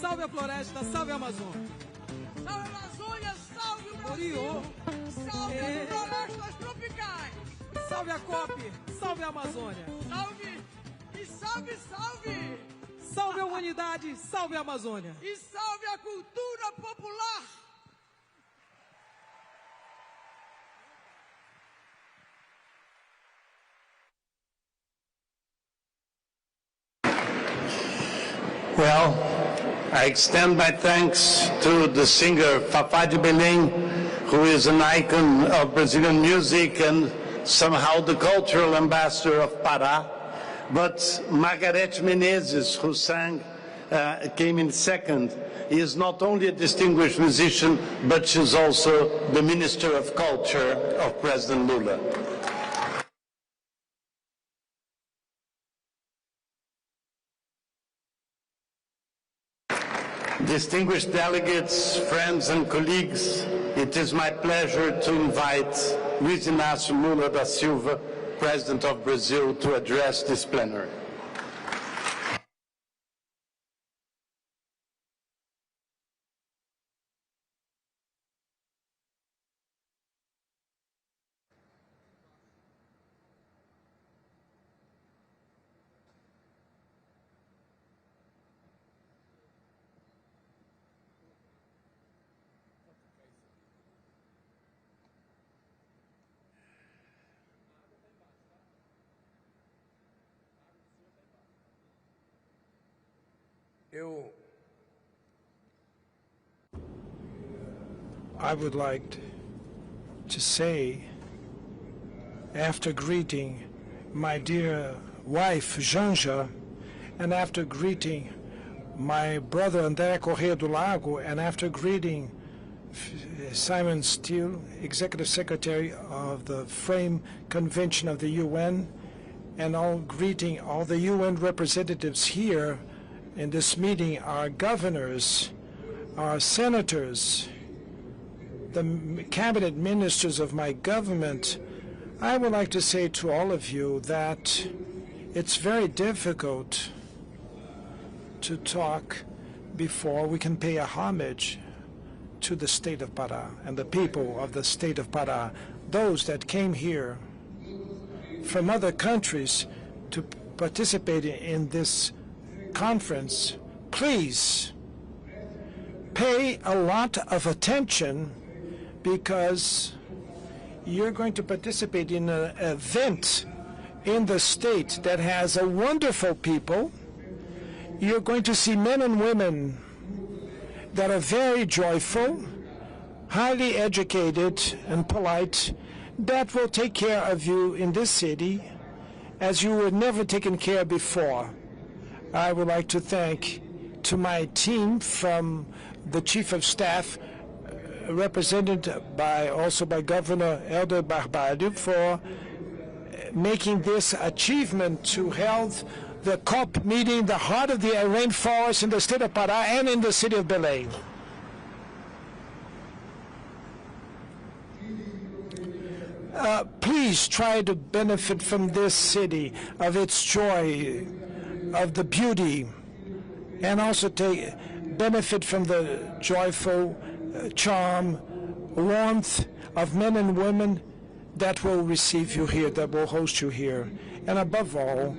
Salve a floresta, salve a Amazônia. Salve a Amazônia, salve o Brasil. Salve as florestas tropicais. Salve a COP, salve a Amazônia. Salve e salve, salve. Salve a humanidade, salve a Amazônia. E salve a cultura popular. Well, I extend my thanks to the singer Fafá de Belém, who is an icon of Brazilian music and somehow the cultural ambassador of Pará. But Margareth Menezes, who came in second, is not only a distinguished musician, but she's also the Minister of Culture of President Lula. Distinguished delegates, friends and colleagues, it is my pleasure to invite Luiz Inácio Lula da Silva, President of Brazil, to address this plenary. I would like to say, after greeting my dear wife, Janja, and after greeting my brother, André Corrêa do Lago, and after greeting Simon Steele, Executive Secretary of the Frame Convention of the UN, and greeting all the UN representatives here in this meeting, our governors, our senators, the cabinet ministers of my government, I would like to say to all of you that it's very difficult to talk before we can pay a homage to the state of Pará and the people of the state of Pará, those that came here from other countries to participate in this conference. Please pay a lot of attention, because you're going to participate in an event in the state that has a wonderful people. You're going to see men and women that are very joyful, highly educated and polite, that will take care of you in this city as you were never taken care of before. I would like to thank to my team from the Chief of Staff, represented also by Governor Helder Barbalho, for making this achievement to hold the COP meeting in the heart of the rainforest in the state of Pará and in the city of Belém. Please try to benefit from this city, of its joy, of the beauty, and also benefit from the joyful charm, warmth of men and women that will receive you here, that will host you here. And above all,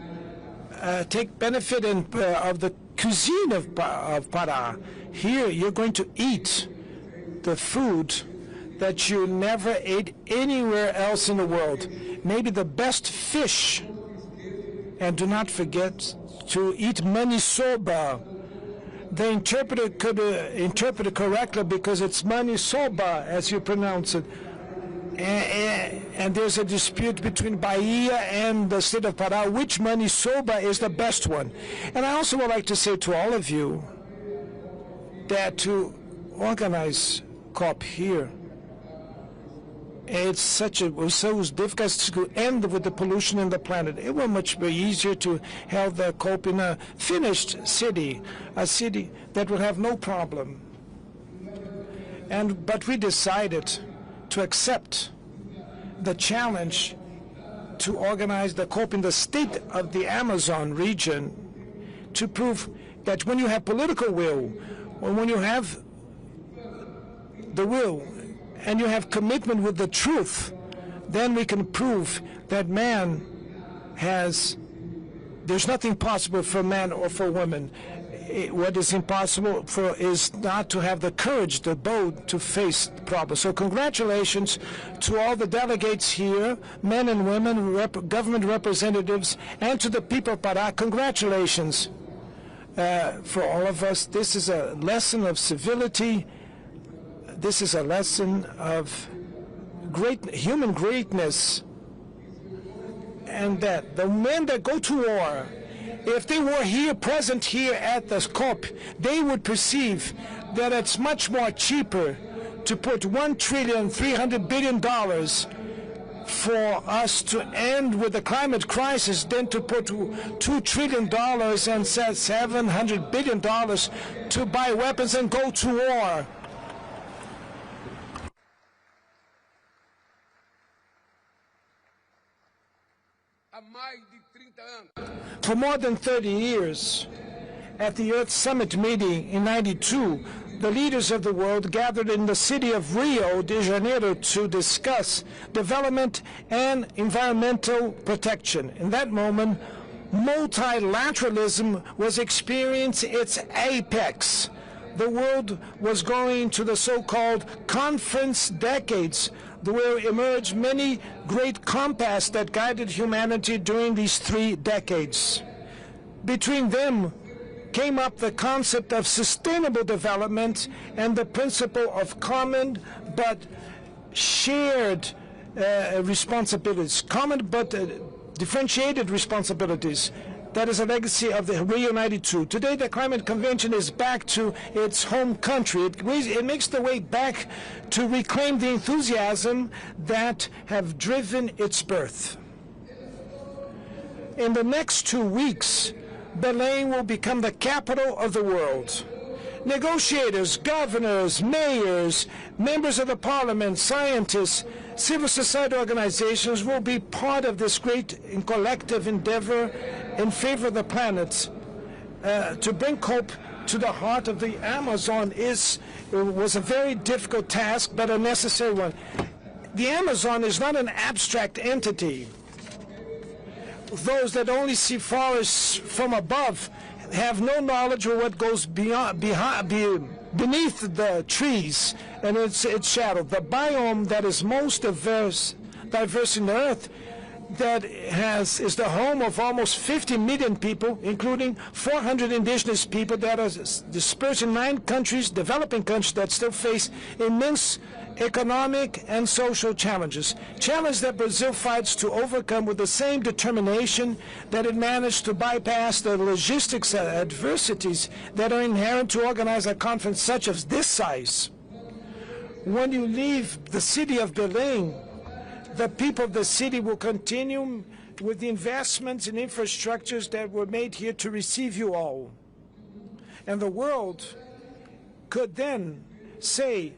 take benefit of the cuisine of Pará. Here you're going to eat the food that you never ate anywhere else in the world. Maybe the best fish. And do not forget to eat manisoba. The interpreter could interpret it correctly because it's manisoba, as you pronounce it. And there's a dispute between Bahia and the state of Pará, which manisoba is the best one. And I also would like to say to all of you that to organize COP here, it was so difficult to end with the pollution in the planet. It was much easier to have the COP in a finished city, a city that would have no problem. But we decided to accept the challenge to organize the COP in the state of the Amazon region, to prove that when you have political will, when you have the will and you have commitment with the truth, then we can prove that man there's nothing possible for man or for woman. What is impossible is not to have the courage, the bold to face the problem. So congratulations to all the delegates here, men and women, government representatives, and to the people of Pará. Congratulations for all of us. This is a lesson of civility. This is a lesson of human greatness. And that the men that go to war, if they were here, present here at the COP, they would perceive that it's much more cheaper to put $1.3 trillion for us to end with the climate crisis than to put $2 trillion and $700 billion to buy weapons and go to war. For more than 30 years, at the Earth Summit meeting in '92, the leaders of the world gathered in the city of Rio de Janeiro to discuss development and environmental protection. In that moment, multilateralism was experiencing its apex. The world was going to the so-called conference decades, where emerged many great compasses that guided humanity during these 3 decades. Between them came up the concept of sustainable development and the principle of common but shared responsibilities, common but differentiated responsibilities. That is a legacy of the Rio 92. Today, the Climate Convention is back to its home country. It makes the way back to reclaim the enthusiasm that have driven its birth. In the next 2 weeks, Belém will become the capital of the world. Negotiators, governors, mayors, members of the parliament, scientists, civil society organizations will be part of this great and collective endeavor in favor of the planet. To bring COP to the heart of the Amazon was a very difficult task, but a necessary one. The Amazon is not an abstract entity. Those that only see forests from above have no knowledge of what goes beneath the trees and its shadow. The biome that is most diverse in the earth is the home of almost 50 million people, including 400 indigenous people that are dispersed in 9 countries, developing countries that still face immense economic and social challenges that Brazil fights to overcome with the same determination that it managed to bypass the logistics adversities that are inherent to organize a conference such as this size. When you leave the city of Belém, the people of the city will continue with the investments and infrastructures that were made here to receive you all. And the world could then say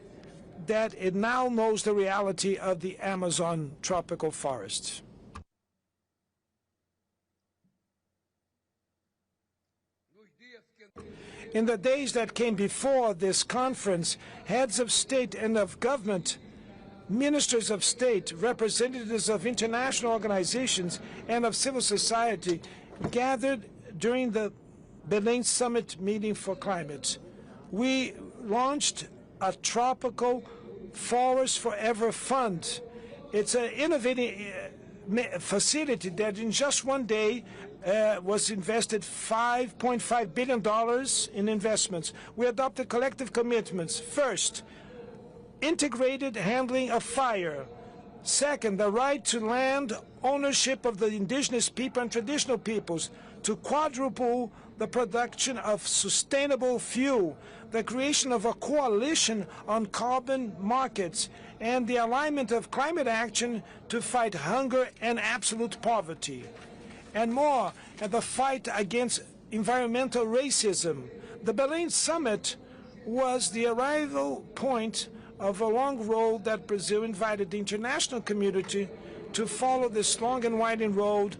that it now knows the reality of the Amazon tropical forest. In the days that came before this conference, heads of state and of government, ministers of state, representatives of international organizations, and of civil society gathered during the Belém Summit meeting for climate. We launched a tropical Forest Forever Fund. It's an innovative facility that in just one day was invested $5.5 billion in investments. We adopted collective commitments. First, integrated handling of fire. Second, the right to land ownership of the indigenous people and traditional peoples, to quadruple the production of sustainable fuel, the creation of a coalition on carbon markets, and the alignment of climate action to fight hunger and absolute poverty. And more, at the fight against environmental racism. The Belém Summit was the arrival point of a long road that Brazil invited the international community to follow this long and winding road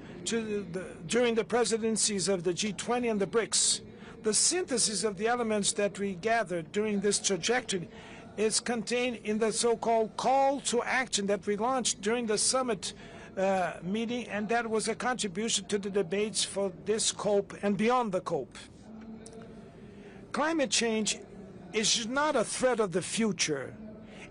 during the presidencies of the G20 and the BRICS. The synthesis of the elements that we gathered during this trajectory is contained in the so-called call to action that we launched during the summit meeting, and that was a contribution to the debates for this COP and beyond the COP. Climate change is not a threat of the future.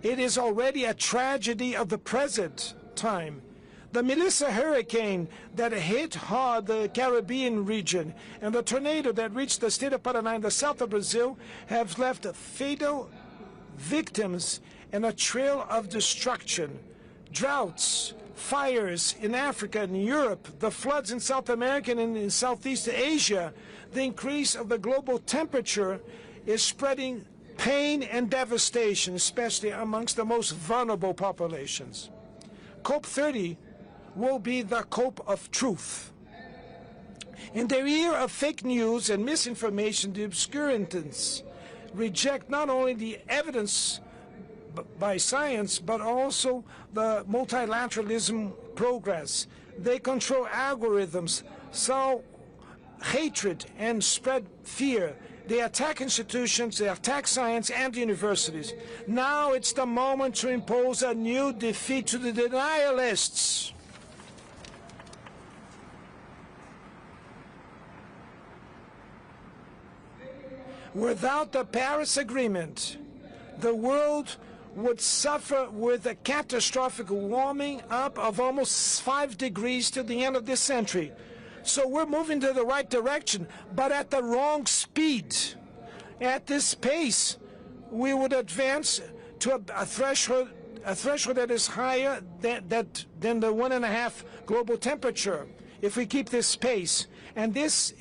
It is already a tragedy of the present time. The Melissa hurricane that hit hard the Caribbean region and the tornado that reached the state of Paraná in the south of Brazil have left fatal victims and a trail of destruction. Droughts, fires in Africa and Europe, the floods in South America and in Southeast Asia, the increase of the global temperature is spreading pain and devastation, especially amongst the most vulnerable populations. COP30 will be the COP of truth. In the era of fake news and misinformation, the obscurantists reject not only the evidence by science, but also the multilateralism progress. They control algorithms, sow hatred, and spread fear. They attack institutions, they attack science and universities. Now it's the moment to impose a new defeat to the denialists. Without the Paris Agreement, the world would suffer with a catastrophic warming up of almost 5 degrees till the end of this century. So we're moving to the right direction, but at the wrong speed. At this pace, we would advance to a threshold that is higher than the 1.5 global temperature if we keep this pace. And this,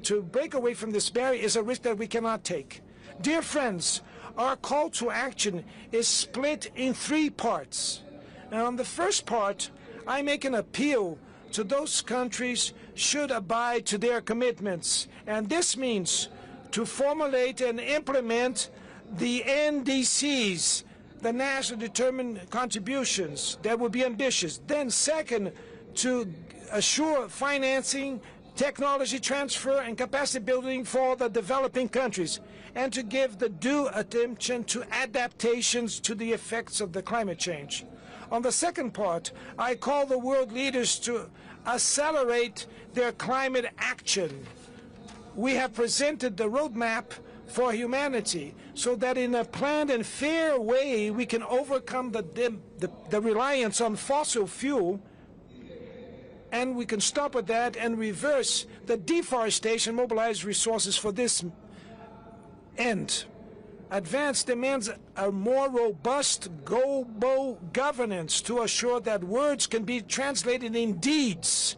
to break away from this barrier, is a risk that we cannot take. Dear friends, our call to action is split in 3 parts. Now, on the first part, I make an appeal to those countries should abide to their commitments. And this means to formulate and implement the NDCs, the national determined contributions that will be ambitious. Then second, to assure financing, technology transfer, and capacity building for the developing countries, and to give the due attention to adaptations to the effects of the climate change. On the second part, I call the world leaders to accelerate their climate action. We have presented the roadmap for humanity so that in a planned and fair way we can overcome the reliance on fossil fuel, and we can stop with that and reverse the deforestation, mobilize resources for this end. Advance demands a more robust global governance to assure that words can be translated in deeds.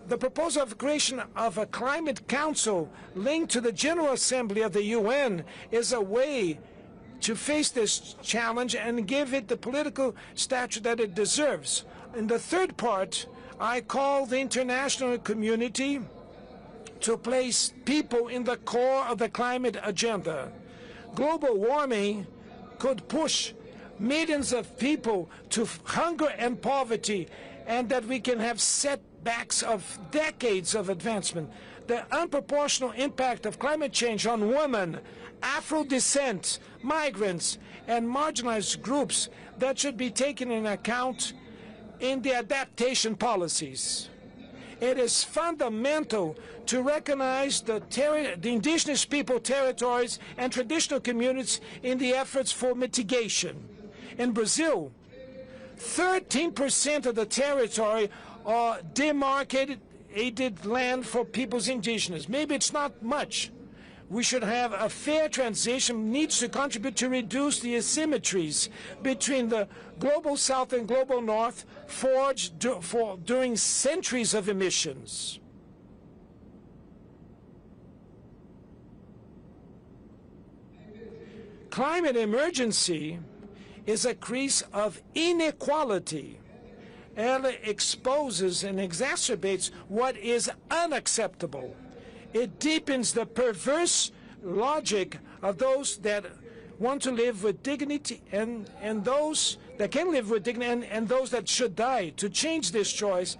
The proposal of creation of a climate council linked to the General Assembly of the UN is a way to face this challenge and give it the political stature that it deserves. In the third part, I call the international community to place people in the core of the climate agenda. Global warming could push millions of people to hunger and poverty, and that we can have setbacks of decades of advancement. The unproportional impact of climate change on women, Afro descent, migrants, and marginalized groups that should be taken into account in the adaptation policies. It is fundamental to recognize the indigenous people territories and traditional communities in the efforts for mitigation. In Brazil, 13% of the territory are demarcated land for peoples indigenous. Maybe it's not much. We should have a fair transition, needs to contribute to reduce the asymmetries between the global south and global north forged during centuries of emissions. Climate emergency is a case of inequality. It exposes and exacerbates what is unacceptable. It deepens the perverse logic of those that want to live with dignity and those that can live with dignity and those that should die. To change this choice,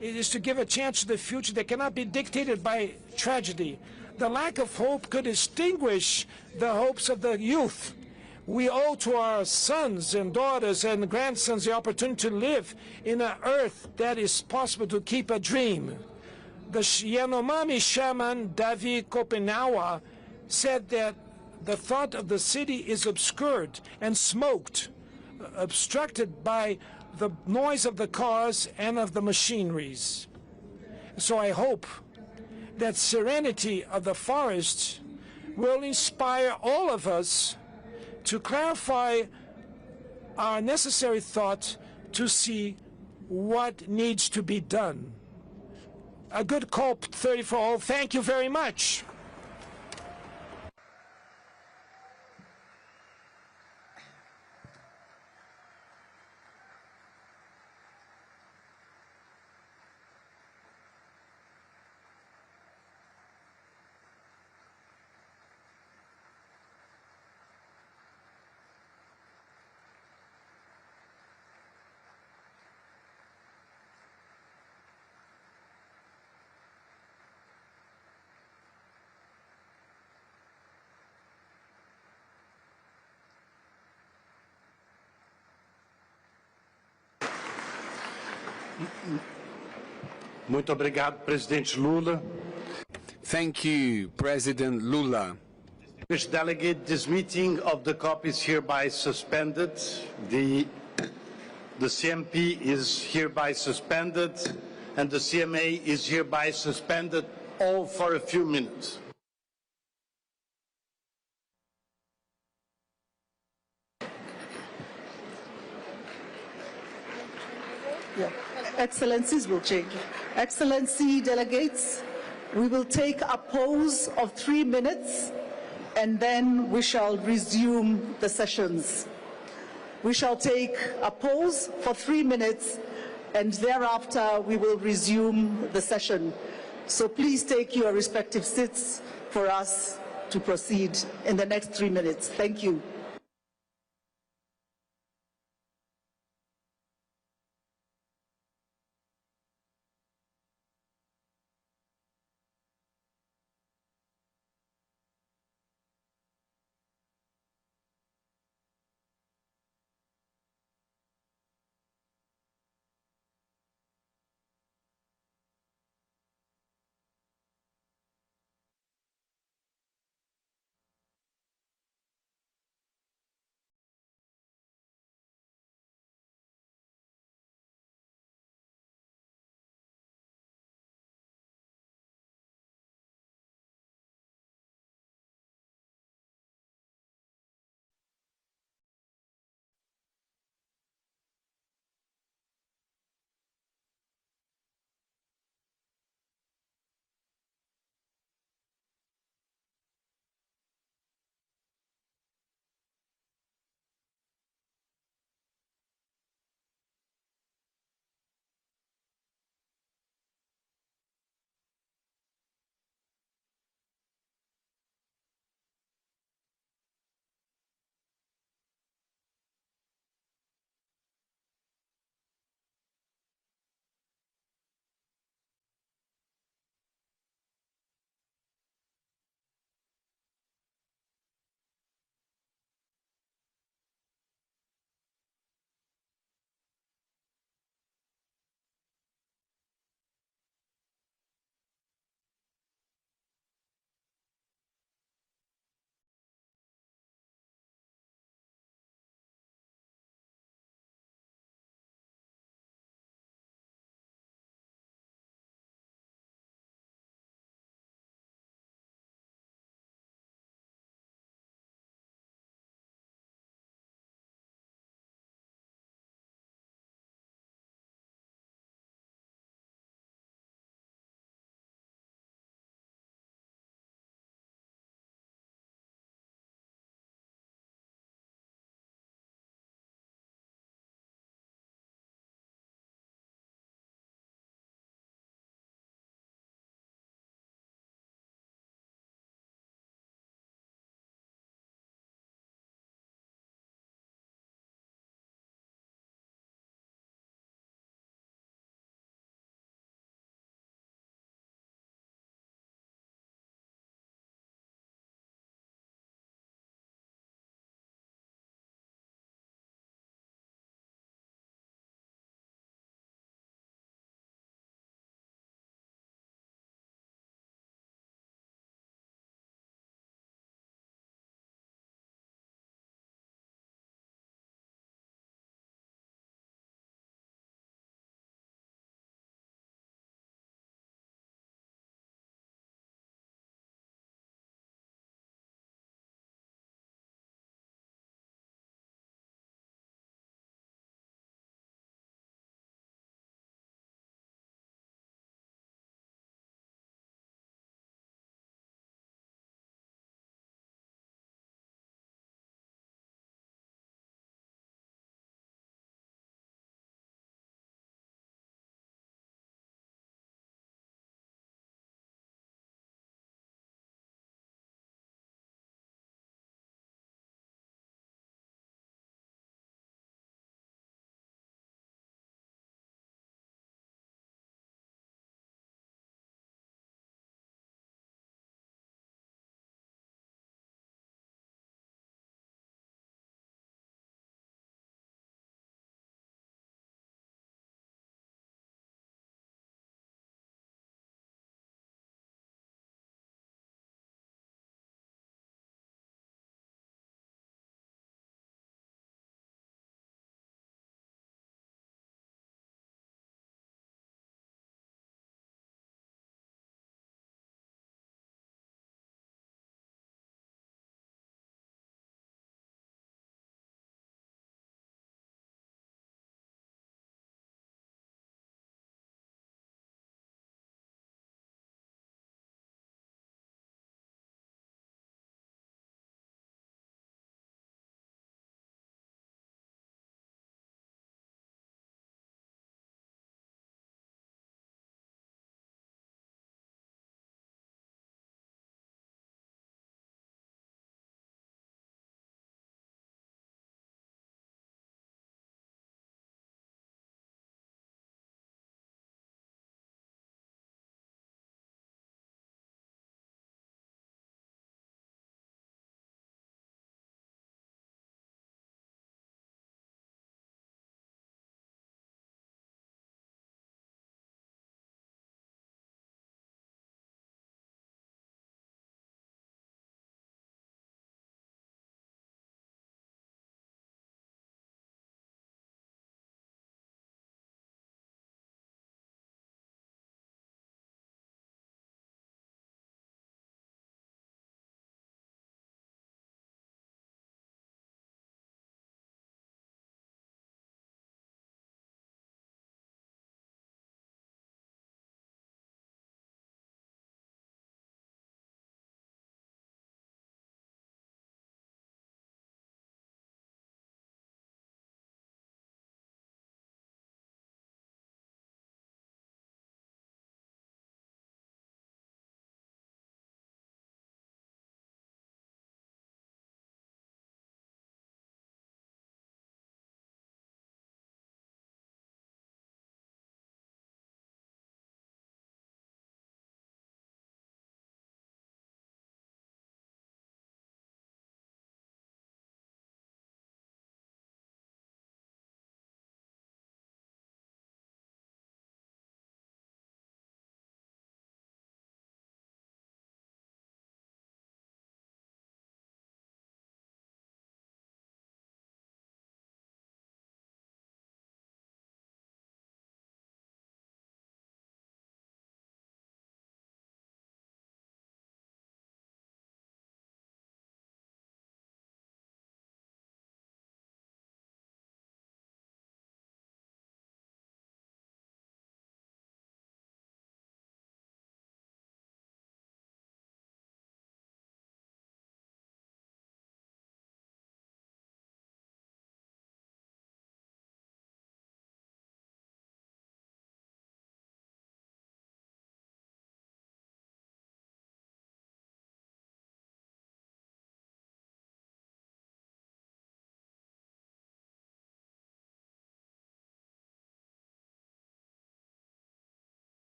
it is to give a chance to the future that cannot be dictated by tragedy. The lack of hope could extinguish the hopes of the youth. We owe to our sons and daughters and grandsons the opportunity to live in an earth that is possible to keep a dream. The Yanomami shaman Davi Kopenawa said that the thought of the city is obscured and smoked, obstructed by the noise of the cars and of the machineries. So I hope that serenity of the forest will inspire all of us to clarify our necessary thought to see what needs to be done. A good COP30 for all. Thank you very much. Muito obrigado, Presidente Lula. Thank you, President Lula. Distinguished delegate, this meeting of the COP is hereby suspended. The CMP is hereby suspended, and the CMA is hereby suspended, all for a few minutes. Yeah. Excellencies will change. Excellency delegates, we will take a pause of 3 minutes and then we shall resume the sessions. We shall take a pause for 3 minutes and thereafter we will resume the session. So please take your respective seats for us to proceed in the next 3 minutes. Thank you.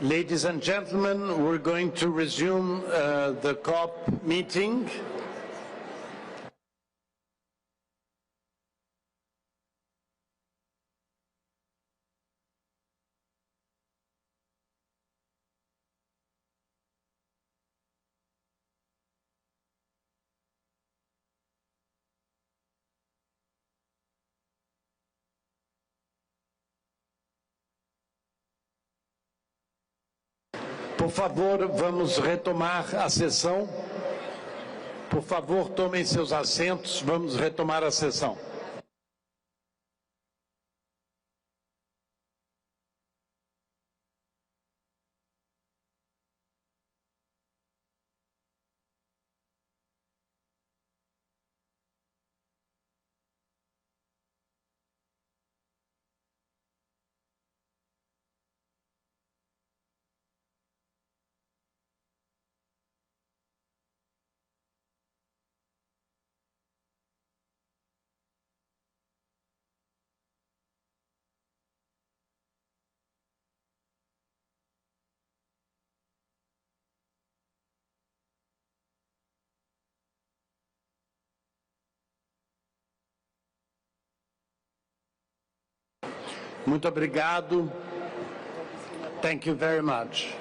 Ladies and gentlemen, we're going to resume the COP meeting. Por favor, vamos retomar a sessão. Por favor, tomem seus assentos, vamos retomar a sessão. Muito obrigado. Thank you very much.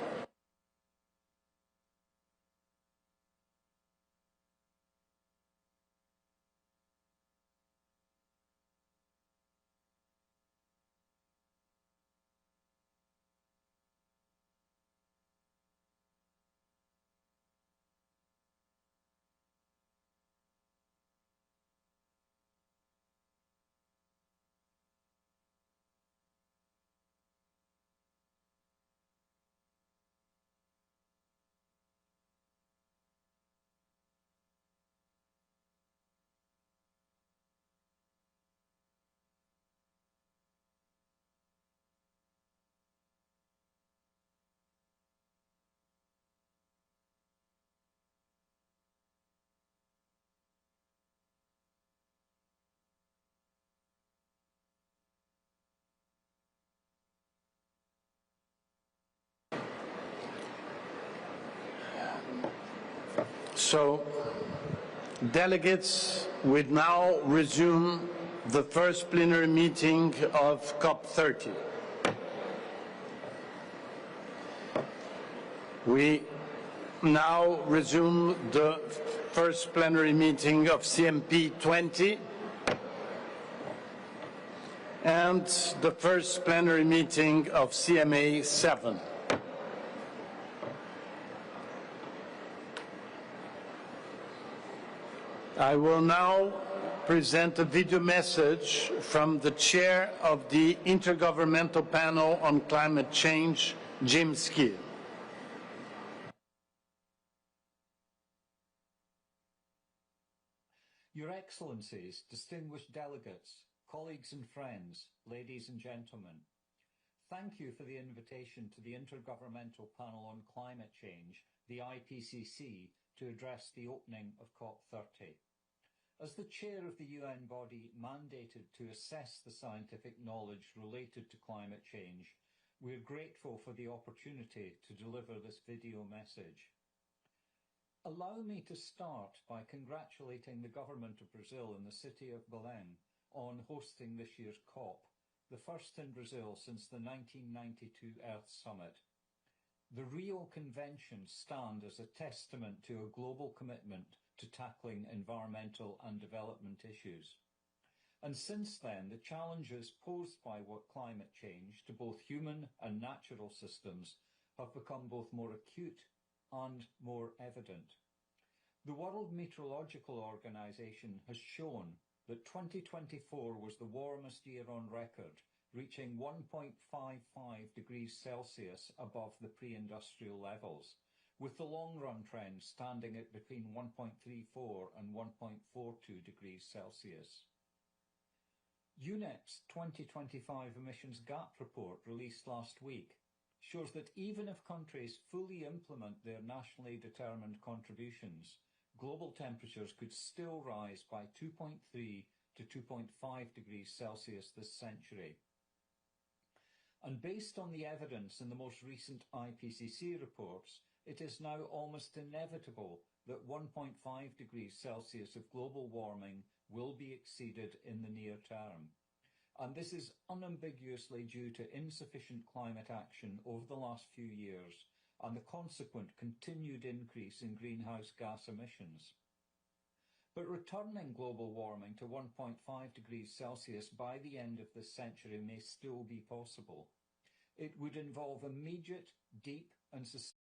So, delegates, we now resume the first plenary meeting of COP30. We now resume the first plenary meeting of CMP20 and the first plenary meeting of CMA7. I will now present a video message from the chair of the Intergovernmental Panel on Climate Change, Jim Skill. Your Excellencies, distinguished delegates, colleagues and friends, ladies and gentlemen, thank you for the invitation to the Intergovernmental Panel on Climate Change, the IPCC, to address the opening of COP30. As the chair of the UN body mandated to assess the scientific knowledge related to climate change, we are grateful for the opportunity to deliver this video message. Allow me to start by congratulating the government of Brazil and the city of Belém on hosting this year's COP, the first in Brazil since the 1992 Earth Summit. The Rio Conventions stand as a testament to a global commitment to tackling environmental and development issues. And since then, the challenges posed by climate change to both human and natural systems have become both more acute and more evident. The World Meteorological Organization has shown that 2024 was the warmest year on record, reaching 1.55 degrees Celsius above the pre-industrial levels, with the long-run trend standing at between 1.34 and 1.42 degrees Celsius. UNEP's 2025 emissions gap report released last week shows that even if countries fully implement their nationally determined contributions, global temperatures could still rise by 2.3 to 2.5 degrees Celsius this century. And based on the evidence in the most recent IPCC reports, it is now almost inevitable that 1.5 degrees Celsius of global warming will be exceeded in the near term. And this is unambiguously due to insufficient climate action over the last few years and the consequent continued increase in greenhouse gas emissions. But returning global warming to 1.5 degrees Celsius by the end of this century may still be possible. It would involve immediate, deep and sustainable